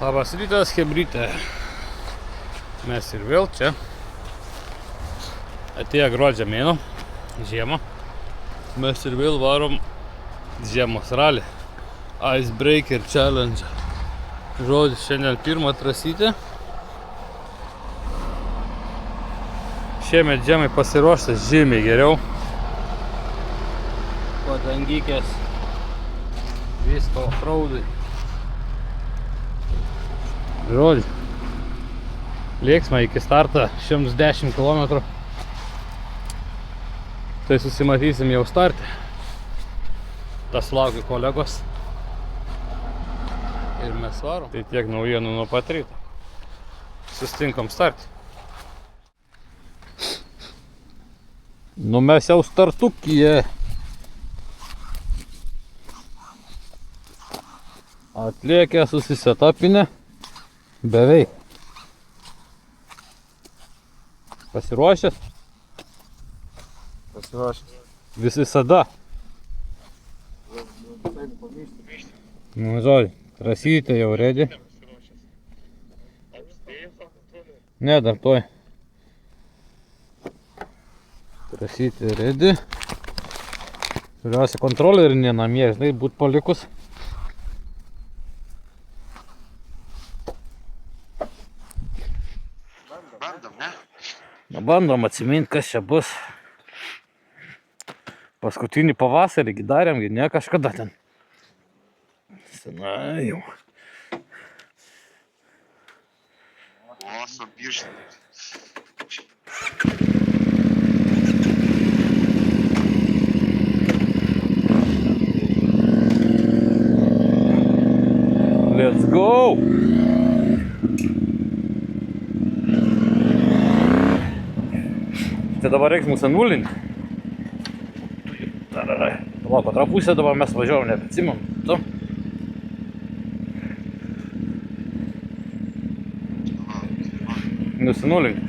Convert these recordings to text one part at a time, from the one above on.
Labas rytas, chebrytė. Mes ir vėl čia. Atėjo gruodžio mėnuo, žiema. Mes ir vėl varom žiemos ralį. Icebreaker Challenge. Žodžiu, šiandien pirmą trasytę. Šiemet žiemai pasiruoštas žymiai geriau. Padangykės visko offroadui. Žodžiu, lėksime iki startą 110 km. Tai susimatysim jau startį. Tas laukia kolegos. Ir mes varom. Tai tiek naujienų nuo pat ryto. Susitinkam startį. Nu mes jau startukyje. Atlėkę susisetapinę. Beveik. Pasiruošęs? Pasiruošęs. Visada. Nu, žodžiu, trasytė jau ready. Ne, dar toj. Trasytė ready. Turėsiu kontrolerį ne namie, žinai, būt palikus. Bandom atsiminti, kas čia bus. Paskutinį pavasarį darėm, ne kažkada ten. Senai jau. O, subiržti. Let's go! Tai dabar reiks mūsų nulinti. Lauk, antrą pusę dabar mes važiuojam, nebeatsimam. Tu? Nusinulink.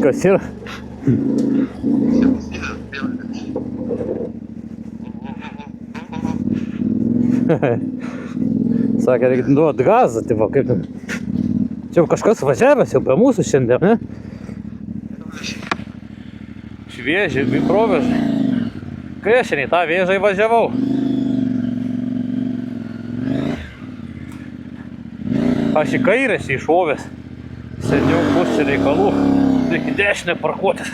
Kas yra? Sakė, reikia duoti gazą, tai va, kaip ten. Čia kažkas važiavęs jau be mūsų šiandien, ne? Šviežiai, mikrovežai. Kai aš šiandien tą vėžą įvažiavau. Aš į kairę iššovęs. Seniau pusė reikalų. Reikia dešinę parkuotis.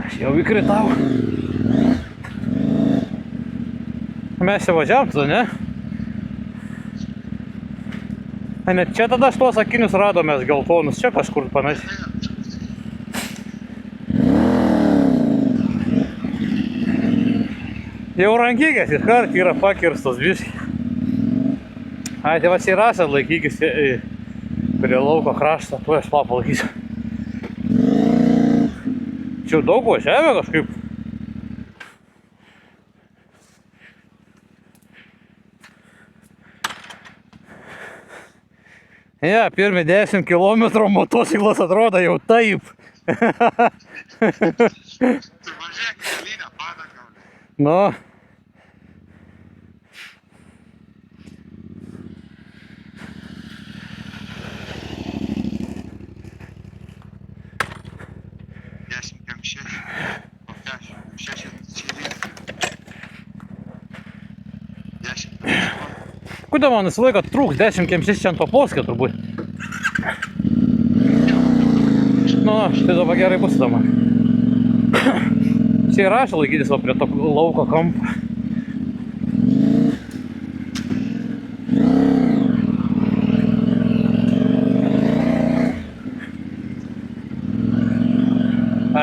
Aš jau įkritau. Mes čia važiavom, tada, ne? Net čia tada štuos akinius radomės geltonus, čia kažkur panašiai. Jau rankykės iškart yra pakirstos biškai. Ai, tai va čia įrašęs laikykis prie lauko kraštą, tuo aš lapą laikysiu. Čia jau daug važiavę kažkaip. Ja, pirmi 10 km motociklas atrodo jau taip. Nu. Kuda man visą laiką trūks 10 km čia ant paploskę turbūt. Nu, štai dabar gerai bus tada man. Čia įrašė laikytis va prie to lauko kampo.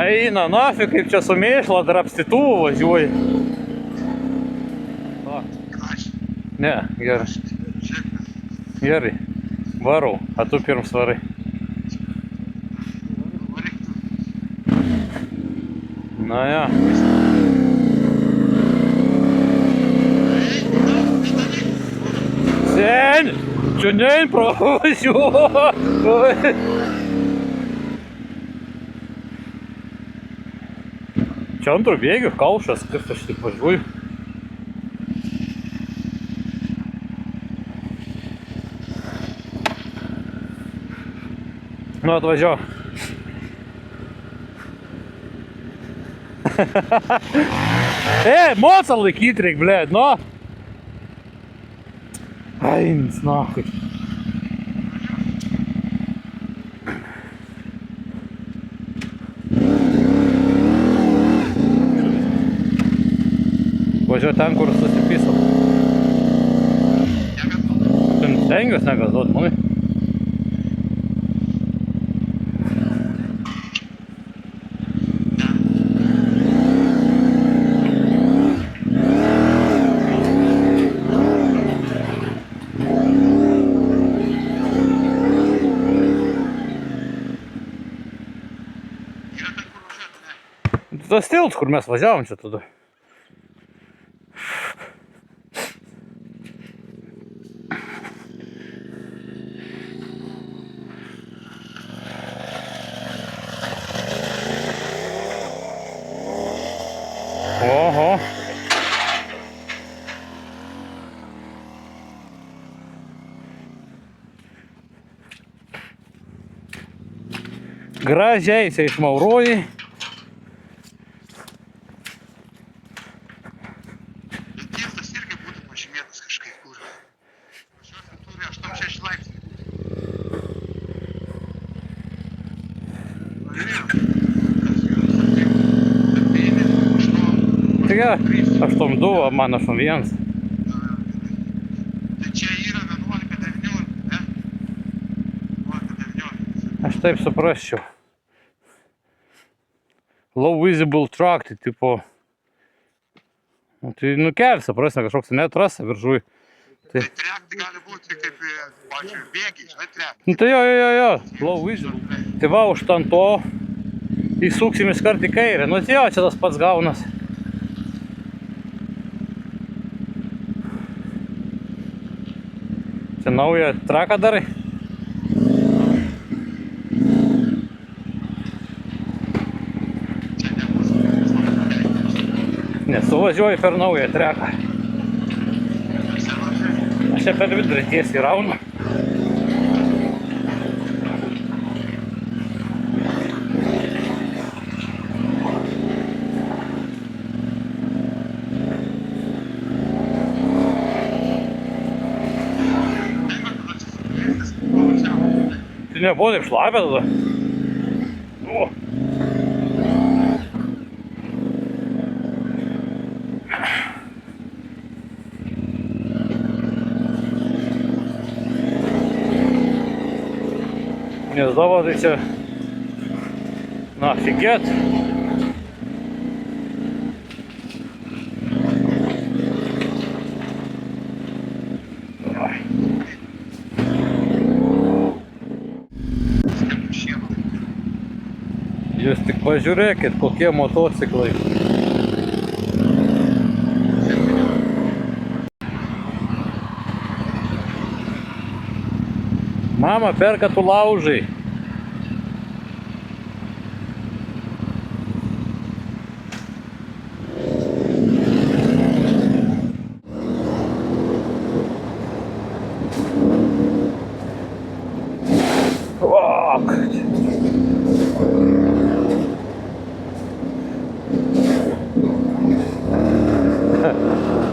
Eina, nafig, kaip čia su mėšla dar apstituvų važiuoji. Ne, gerai. Gerai. Вару, а ту первым свари. Ну я. Сень! Чунень просю! Че он тут бегает, каушас, как-то что пожуй. Ну отвозю. Моцалый хитрик, блядь, но. Ай, нахуй. Važiuoju ten, kur susipysau. Stengiuosi negazuot, manai. Tas tilts, kur mes važiavom čia tada. Oho. Gražiai išmauroji. Tiesas irgi būtų pažymėtas kažkaip kur. Važiuosim turi 86 laipsnių. Taigi, 8,2, o man 8,1. Tai čia yra 11,19, ne? 11,19. Aš taip suprasčiau. Low visible track, tai tipo. Nu, tai nukelsi, prasme, kažkoks net rasa viršui. Tai trek gali būti kaip, pavyzdžiui, bėgiai, žinai, trek. Nu tai jo, low visible. Tai va, už ant to įsuksim iškart į kairę. Nu tai jo, čia tas pats gaunas. Čia naują traką darai. Čia nebus. Nesuvažiuoju per naują treką. Aš čia per vidurį tiesiai raunu. Tai nebuvo taip šlapia tada. O. Гнездово tai čia. Na, офигеть. Jūs tik pažiūrėkit, kokie motociklai. Mama, perka tu laužai.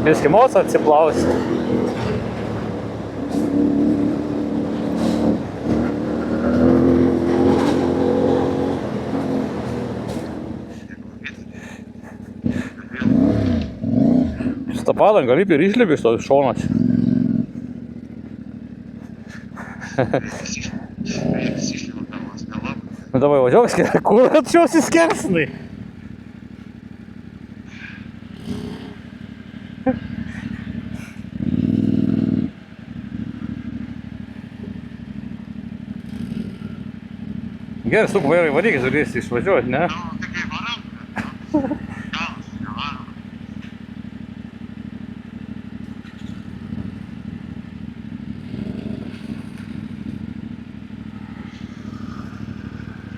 Eskimos atsiplaus. Šitą padangą lyp ir išlipi iš to šonas. Nu davai važiuok, kur atšiausi skersnai? Gerai, suk vairai varykis, žiūrėsi išvažiuoti, ne? Nu, tai kai varam, galas, nevarom.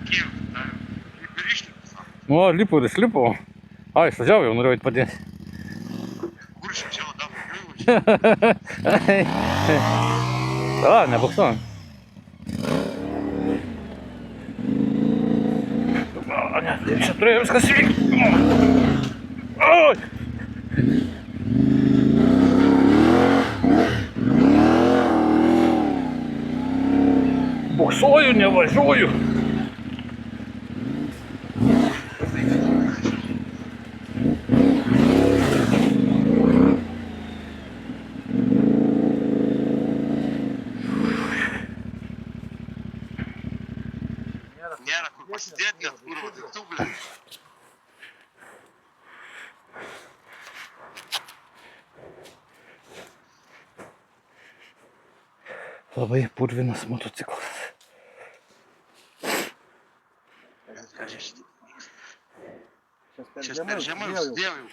Kiek, kaip ir išlipas, sako. Nu, lipu ir išlipu. A, išvažiavau jau, norėjau eit padėti. Kur išvažiavo, dar pagriau. A, nebuksuojam. Ne, čia turėjo viskas įvykti. Oi! Buksuoju, nevažiuoju. Nėra kur pasidėti, net kurva daiktų, ble. Labai purvinas motociklas. Ką čia šitą? Čia per žemai užsidėjau jau.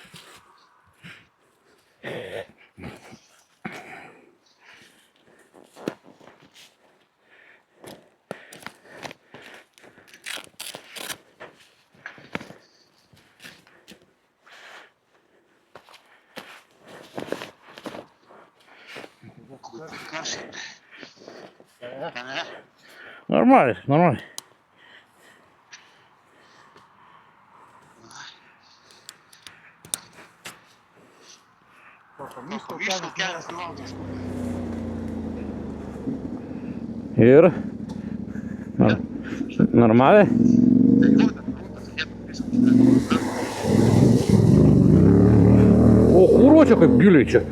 Karšta. Ne? Normaliai, normaliai. Miško kelias nuvaltas. Ir? Normaliai? Tai būtent, viskas. O, kurva čia kaip giliai čia.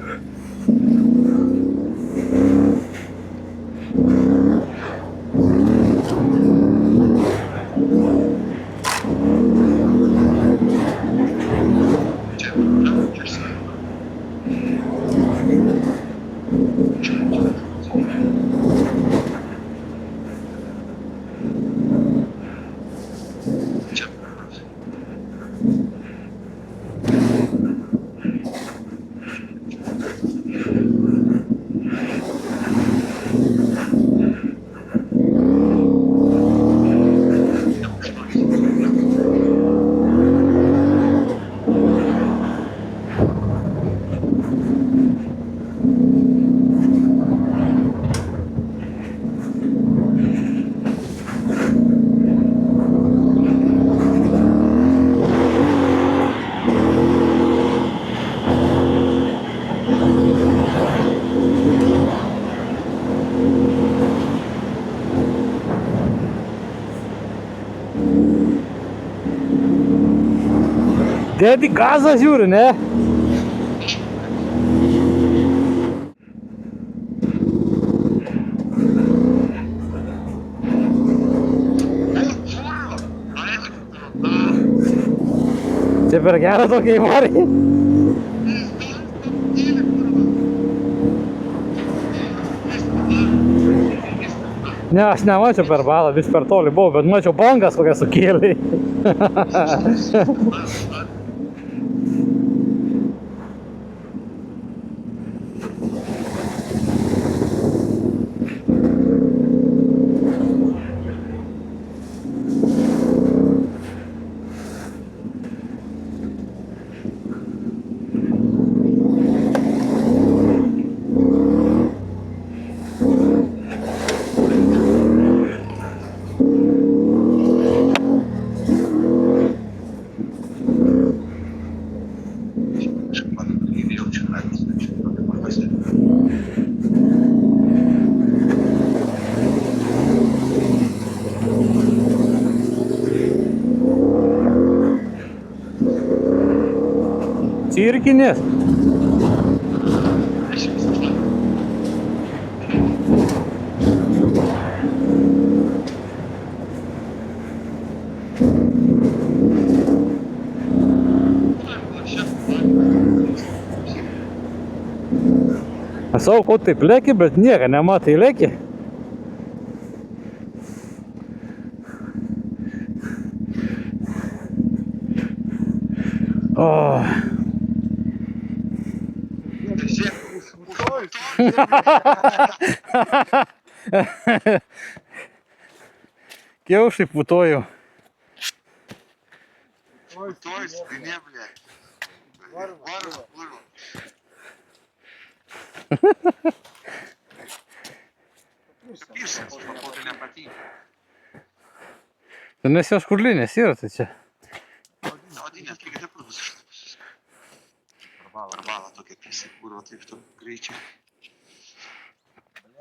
Dedi gazą žiūri, ne? Čia per gerą tokia įvarį. Ne, aš nemačiau per balą, vis per toli buvau, bet mačiau bangas kokią sukėlė. Cirkinis. Aš savo, ko taip lėki, bet nieko nematai lėki. Ой. Кевши путою. Той спине, блядь. Варвар, вырвал. Пишешь, походу, на пати. Ти несеш курління, сіра чи? Один, я скільки ти продусиш? Порвало, тільки після, курва, ти хто кричить.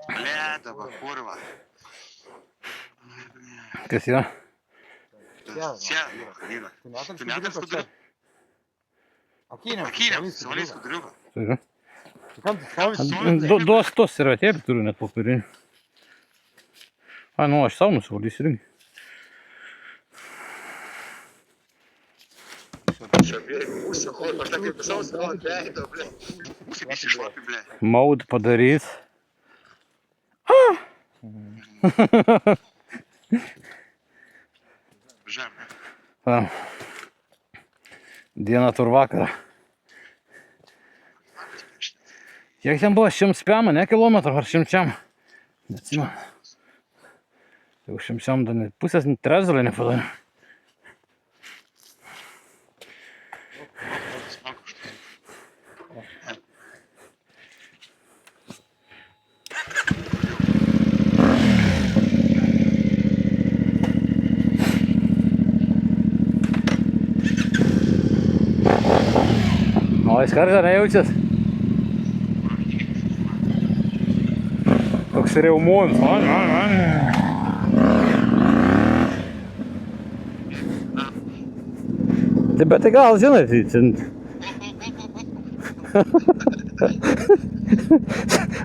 Бля, давай, курва. Красиво. Ся, Ліна. Ти не адрес куди? Акіна, свались куди? До 100 сирот, я піду на попері. А ну аж сауну свалі сирі. Що, блядь, Муся ходить, аж так і писав, сказав, блядь, то, блядь. Муся більше швапи, блядь. Мауд подарит. Жар, не? Діана Турвакара. Як там було, з чим спями, не кілометр, а з чим чим. З чим чим, да не, пусть не трезали не подали. Ой, скажи, не учат. Как се ремонт. Тебе ти галзина ти.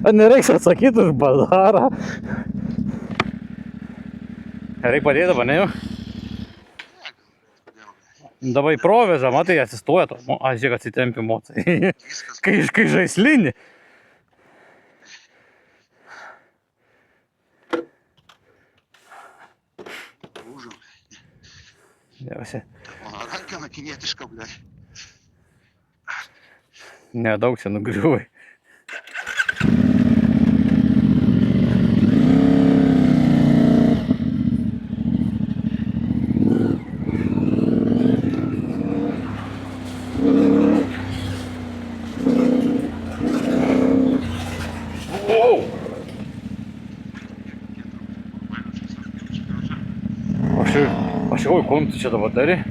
А не рекса сакіту ж базара. Рик подіда, панею. Давай провезем, а ти я це стоїть. А зіка ці темпи моци. Кижа й слінні. Ужас, блядь. Я все. Ранка на кинетишка, блядь. Не одався, ну гривий. Ой, комнату что-то батареи.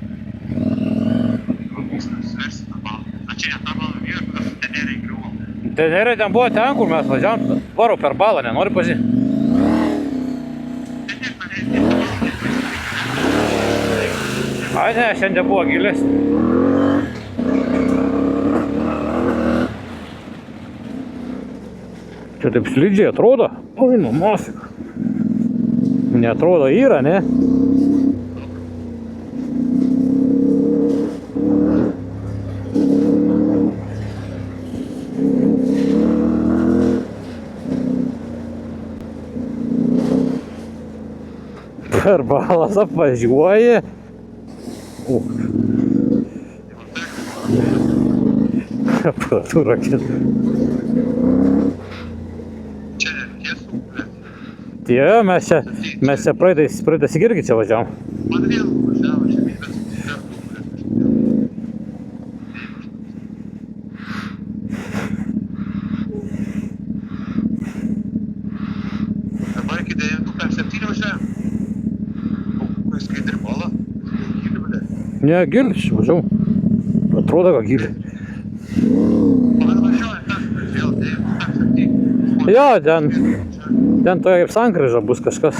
Tenere ten buvo ten, kur mes važiavom, varo per balą, nenori pažiūrėti. Ai ne, šiandien buvo gilesnė. Čia taip slidžiai atrodo. Oi, nu, mosik. Neatrodo yra, ne? Per balas apvažiuoji. Aparatūra kita. Čia tiesų, blėt. Tie, mes čia praeitas irgi čia važiavom. Man vėl važiavo, čia vyras tiesų, blėt. Dabar iki 9:07 važiavom. Kai skaidri bala, gili, blėt. Ne, gilis, važiavom. Atrodo, kad gili. Man važiuoja tas, vėl 9:07. Jo, ten toje kaip sankryža bus kažkas.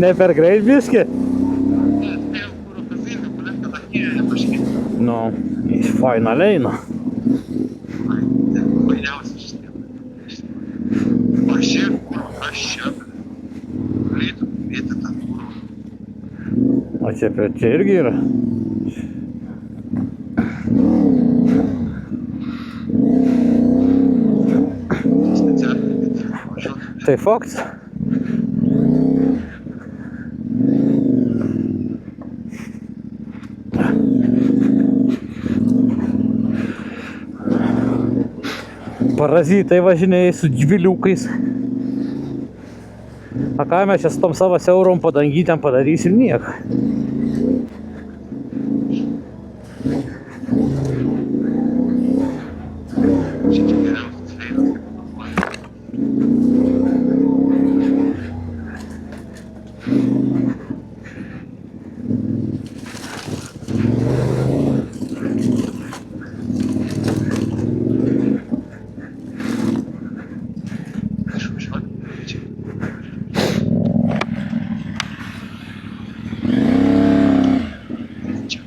Ne per greit biški? Ne, spėjau kuro kazinį, blėt, kad akėlė. Nu, finaliai eina. Ai, tai fainiausia šitie. Pažiūrėk, kur, kas čia, galėtų vietą tą kurą. O čia irgi yra. Specialiai, kad važiuotų. Tai faktas. Parazitai važinėjai su dviliukais. A ką mes čia su tom savo siaurom padangytėm padarysim nieko. Šitie geriausias veidas, kaip pagalvoju. Išvažiuoti, čia. Čia,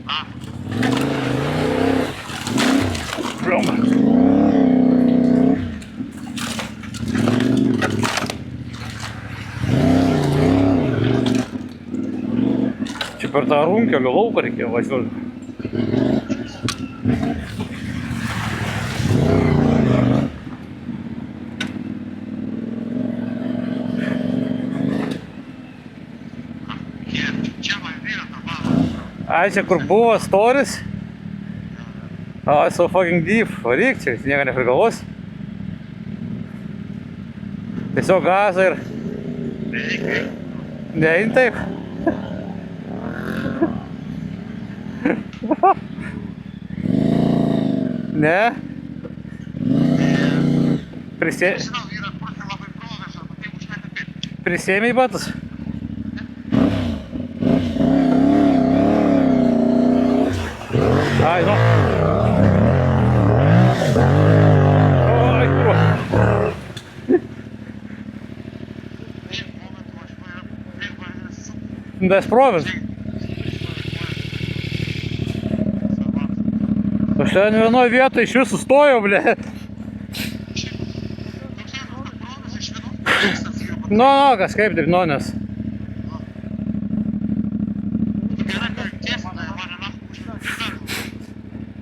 Čia per tą runkelio lauką reikėjo važiuoti. čia man yra ta bala. Ai, čia kur buvo storis. Ai, so fucking deep. Varyk, čia nieko neprigalvos. Tiesiog gazą ir... Nein taip. Ne? Žinau, yra kur tai labai provės, arba tai užmeta kaip. Prisėmei batus? Ai, nu. Oi, kurva. Taip, momentu važiuoju, su... Das provės. Aš ten vienoj vietoj iš vis sustojau, ble. Nu, kažkaip taip, nu, nes.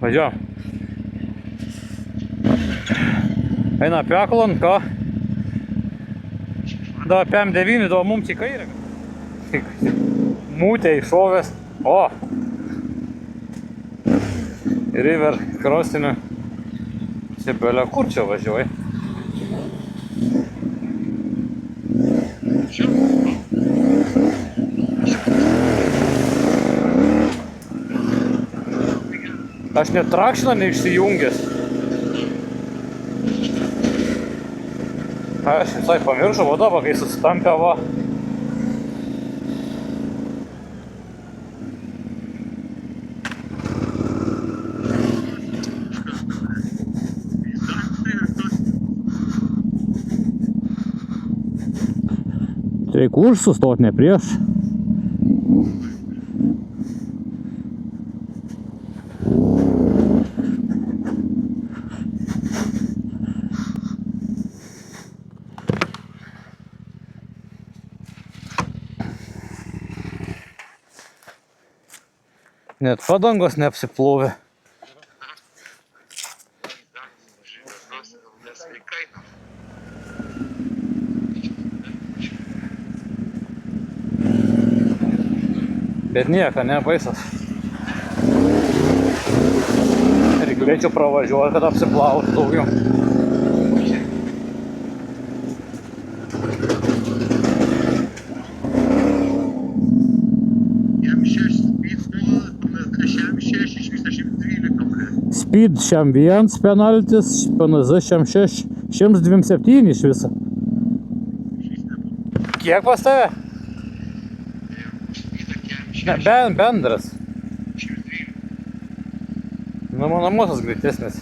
Važiuojam. Eina apie aklon, ką? Da apie M9, da mums į kairę. Mūtė iššovęs. O! River krosiniu. Čia belia kur čia važiuoji? Aš net trakšiną neišsijungęs. Aš visai pamiršau, o dabar kai susitampė va. Reikia už sustot, ne prieš. Net padangos neapsiplovė. Bet nieko, ne, baisas. Reikia pravažiuoti, kad apsiplautų daugiau. Speed šiam 1 penaltis, PNZ šiam 6, 127 iš viso. Kiek pas tave? Ne, bendras. Nu, mano mūsas greitesnis.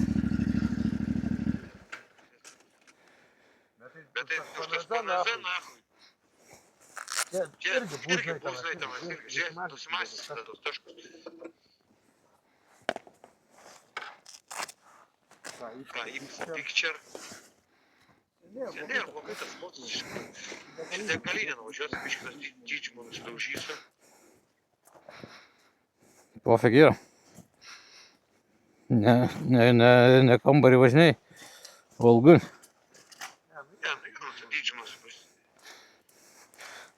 Bet tai už tas PNZ nahui. Čia irgi bus žaidimas. Žiūrėk, nusimažins tos taškus. Ką, X Picture. Nėra blogai tas motas, iš tikrųjų. Šitie galinė nuvažiuos, biškinas dydžių nusidaužysiu. Pofik yra. Ne kambarį važinėjai. Valgun. Ne, nu, tai dydžių nusidaužysiu.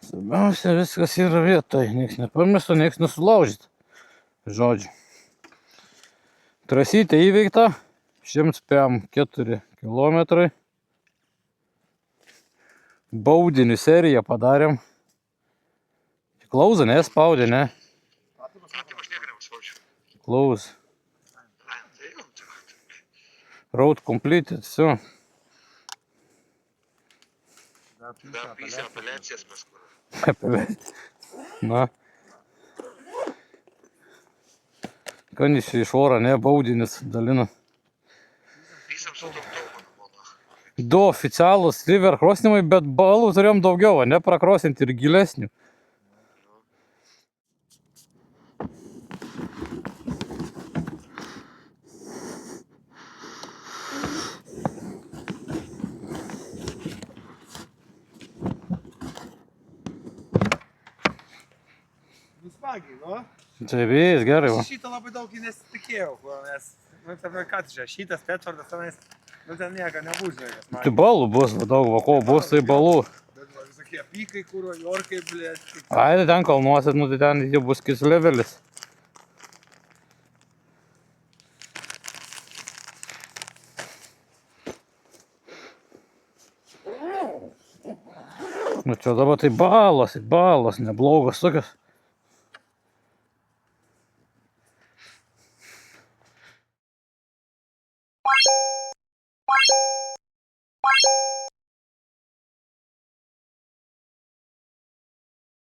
Svarbiausia, viskas yra vietoj. Niekas nepamiršta, niekas nesulaužyta. Žodžiu. Trasytė įveikta. 104 kilometrai. Baudinį seriją padarėm. Klausą nespaudė, ne? Pratimą aš niekada nespaudžiu. Klaus. Tai jau, Road completed, все. da, pysė apeliacijas paskui. Na. Kanys iš oro, ne, baudinis dalina. Pysam su daug mano. Du oficialūs river crossingai, bet balų turėjom daugiau, ne prakrosinti ir gilesnių. Smagiai, nu? Čia vėjas gerai, va. Šitą labai daug nesitikėjau, nes, nu, ten, ką čia, šitas Petfordas tenais, nu, ten nieko nebus, žinai, Tai balų bus daug, va, ko bus, tai balų. Bet va, visokie pykai, kuro, jorkai, blėt. Ai, tai ten kalnuose, nu, tai ten jau bus kis levelis. Nu, čia dabar tai balas, neblogas tokias.